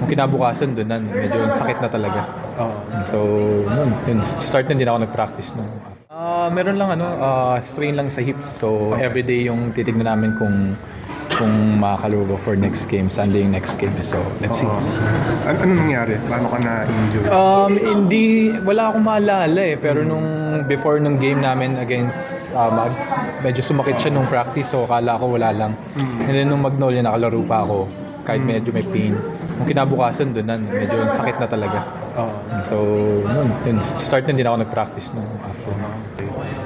Nung kinabukasan doon na, medyo sakit na talaga. Oo. So, yun, start na din ako nag-practice nung. Meron lang strain lang sa hips. So, everyday yung titignan namin kung makakalaro for next game, Sunday yung next game. So, let's see. Ano nangyari? Paano ka na-injure? Wala akong maalala eh. Pero before nung game namin against Mags, medyo sumakit siya nung practice. So, akala ko wala lang. And then nung Magnolia, nakalaro pa ako. Kahit medyo may pain. Nung kinabukasan doon na, medyo sakit na talaga. Oo. So, yun, start na din ako nag-practice nung after.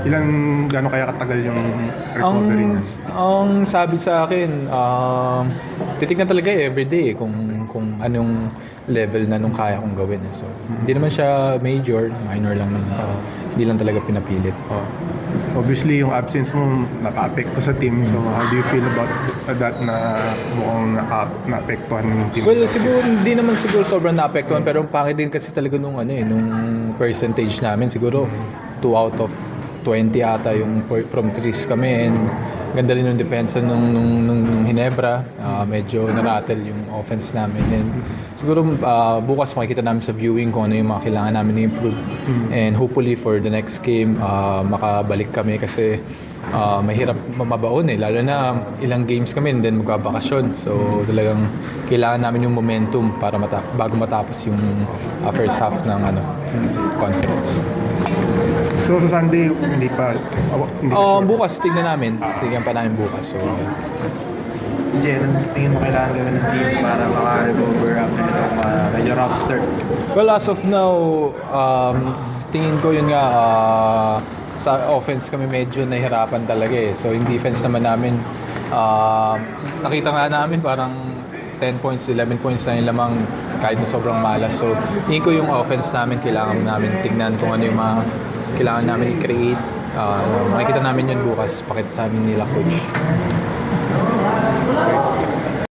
Gano'n kaya katagal yung recovery niya? Ang sabi sa akin, titignan talaga everyday kung anong level na nung kaya kong gawin. So, hindi naman siya major, minor lang naman. So, hindi lang talaga pinapilit. Obviously, yung absence mo naka-apekto sa team. So, how do you feel about that na mukhang na-apektuhan yung team? Well, siguro, hindi naman siguro sobrang naapektuhan, pero ang pangit din kasi talaga nung percentage namin. Siguro, 2 out of 20 ata yung from threes kami, and ganda rin yung depensa nung Hinebra. Medyo narattle yung offense namin, and siguro bukas makikita namin sa viewing kung ano yung mga kailangan namin i-improve, and hopefully for the next game makabalik kami kasi mahirap mabaon lalo na ilang games kami and then magbabakasyon, so talagang kailangan namin yung momentum para bago matapos yung first half ng conference. So, sa Sunday, hindi pa sure. Bukas, tignan namin. Tignan pa namin bukas. So, Jen, tingin mo kailangan gawin ng team para maka-recover after nitong medyo rough start? well, as of now, tingin ko yun nga, sa offense kami medyo nahihirapan talaga eh. So, yung defense naman namin, nakita nga namin parang 10 points, 11 points na yung lamang kahit na sobrang malas. So, tingin ko yung offense namin, kailangan namin tignan kung ano yung mga kailangan namin i-create. Makikita namin yun bukas, pakita sa amin nila coach.